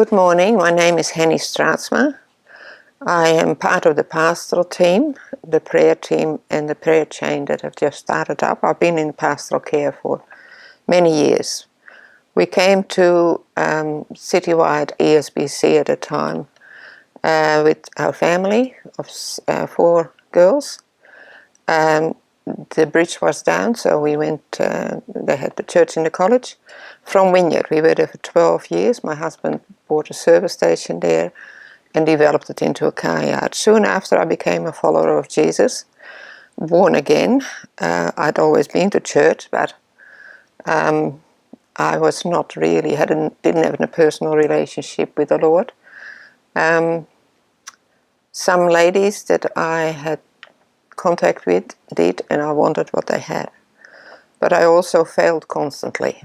Good morning, my name is Henny Sraatsma. I am part of the pastoral team, the prayer team and the prayer chain that have just started up. I've been in pastoral care for many years. We came to Citywide ESBC at a time with our family of 4 girls. The bridge was down, so we went, they had the church in the college. From Wynyard, we were there for 12 years. My husband bought a service station there and developed it into a car yard. Soon after I became a follower of Jesus, born again. I'd always been to church, but I was not really, didn't have a personal relationship with the Lord. Some ladies that I had contact with did, and I wanted what they had. But I also failed constantly.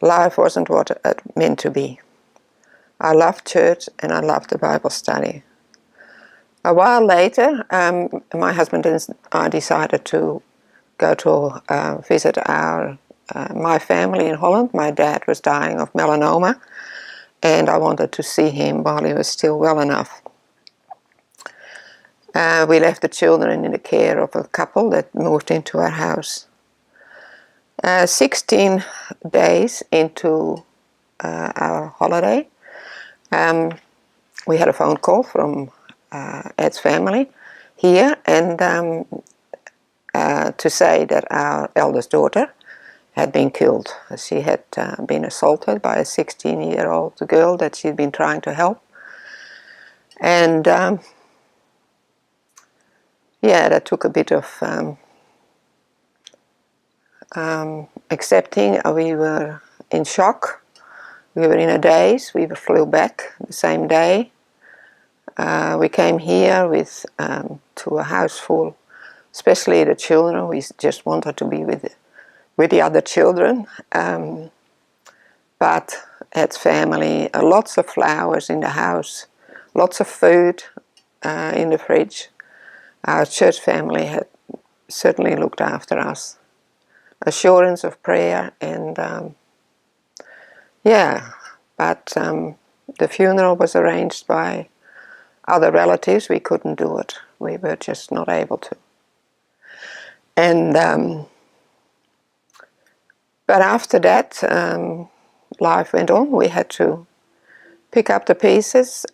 Life wasn't what it meant to be. I loved church and I loved the Bible study. A while later, my husband and I decided to go to visit my family in Holland. My dad was dying of melanoma, and I wanted to see him while he was still well enough. We left the children in the care of a couple that moved into our house. 16 days into our holiday, we had a phone call from Ed's family here, and to say that our eldest daughter had been killed. She had been assaulted by a 16-year-old girl that she'd been trying to help. And yeah, that took a bit of accepting. We were in shock. We were in a daze. We flew back the same day. We came here with to a house full, especially the children. We just wanted to be with the other children. But Ed's family, lots of flowers in the house, lots of food in the fridge. Our church family had certainly looked after us. Assurance of prayer, and yeah, but the funeral was arranged by other relatives. We couldn't do it. We were just not able to. And but after that, life went on. We had to pick up the pieces.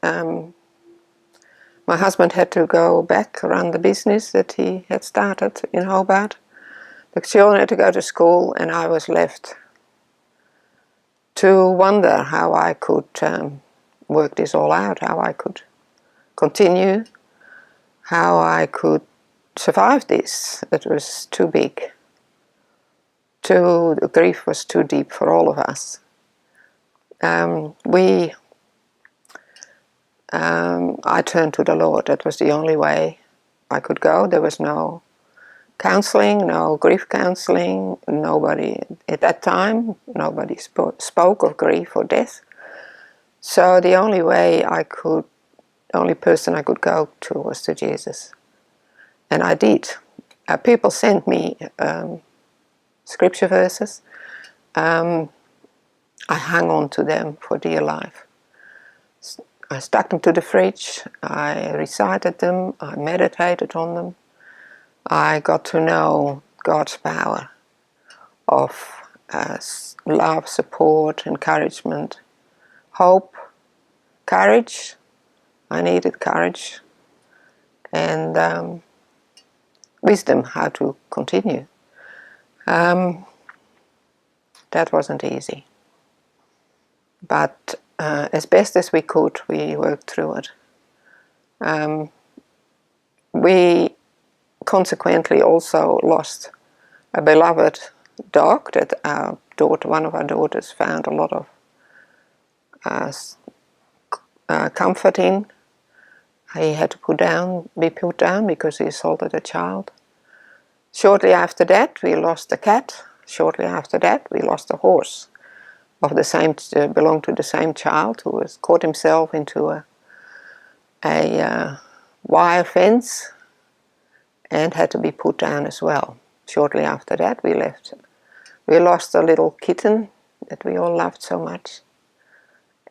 My husband had to go back around the business that he had started in Hobart. The children had to go to school, and I was left to wonder how I could work this all out, how I could continue, how I could survive this. It was too big. The grief was too deep for all of us. I turned to the Lord. That was the only way I could go. There was no counseling, no grief counseling. Nobody at that time, nobody spoke of grief or death. So the only person I could go to was to Jesus. And I did. People sent me scripture verses. I hung on to them for dear life. I stuck them to the fridge, I recited them, I meditated on them. I got to know God's power of love, support, encouragement, hope, courage. I needed courage, and wisdom how to continue. That wasn't easy. But as best as we could, we worked through it. We consequently also lost a beloved dog that one of our daughters found a lot of comfort in. He had to be put down because he assaulted a child. Shortly after that, we lost a cat. Shortly after that, we lost a horse of the same, belonged to the same child, who was caught himself into a wire fence and had to be put down as well. Shortly after that, we lost a little kitten that we all loved so much.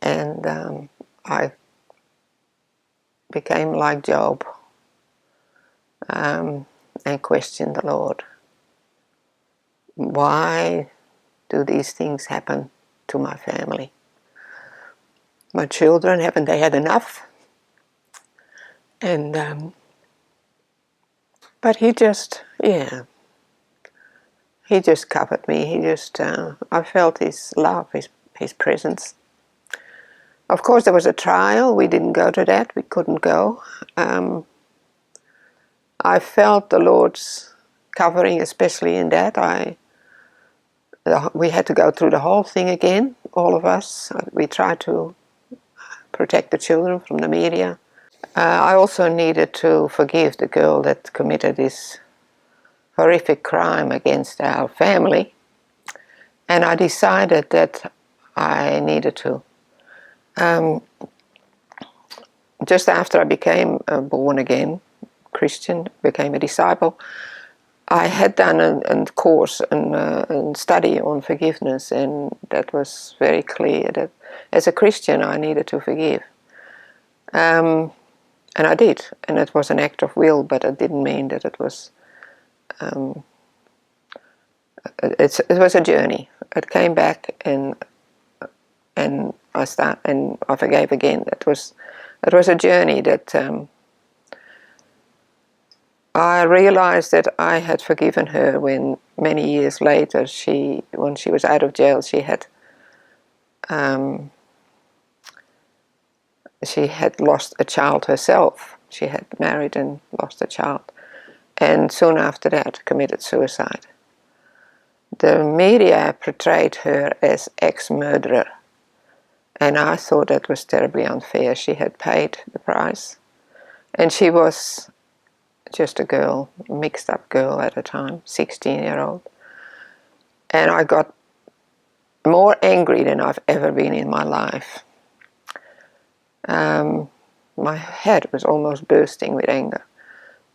And I became like Job, and questioned the Lord. Why do these things happen to my family? My children, haven't they had enough? And but he just, he just covered me. He just, I felt his love, his presence. Of course, there was a trial. We didn't go to that. We couldn't go. I felt the Lord's covering, especially in that. We had to go through the whole thing again, all of us. We tried to protect the children from the media. I also needed to forgive the girl that committed this horrific crime against our family. And I decided that I needed to. Just after I became a born-again Christian, became a disciple, I had done a course and study on forgiveness, and that was very clear that as a Christian I needed to forgive. And I did, and it was an act of will, but it didn't mean that it was... it was a journey. It came back, and I forgave again. It was a journey that I realized that I had forgiven her when many years later, when she was out of jail, she had lost a child herself. She had married and lost a child, and soon after that committed suicide. The media portrayed her as ex-murderer, and I thought that was terribly unfair. She had paid the price, and she was just a girl, a mixed up girl at the time, 16-year-old. And I got more angry than I've ever been in my life. My head was almost bursting with anger.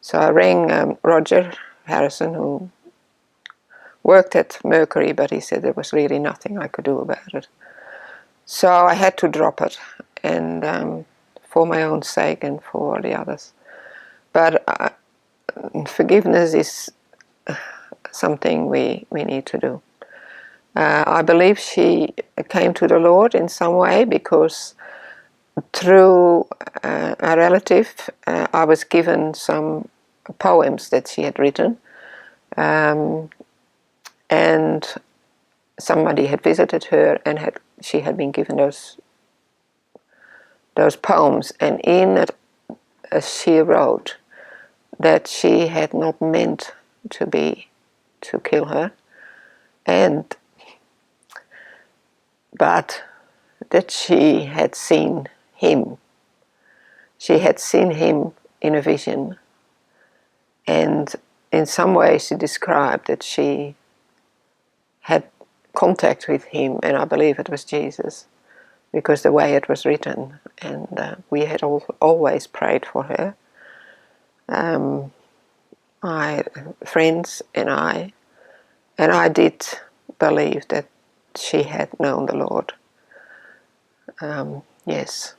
So I rang Roger Harrison, who worked at Mercury, but he said there was really nothing I could do about it. So I had to drop it, and for my own sake and for the others. But forgiveness is something we need to do. I believe she came to the Lord in some way because through a relative I was given some poems that she had written, and somebody had visited her and she had been given those poems, and in it she wrote that she had not meant to kill her, but that she had seen him. She had seen him in a vision, and in some way she described that she had contact with him, and I believe it was Jesus, because the way it was written, and we had always prayed for her. My friends and I did believe that she had known the Lord. Yes.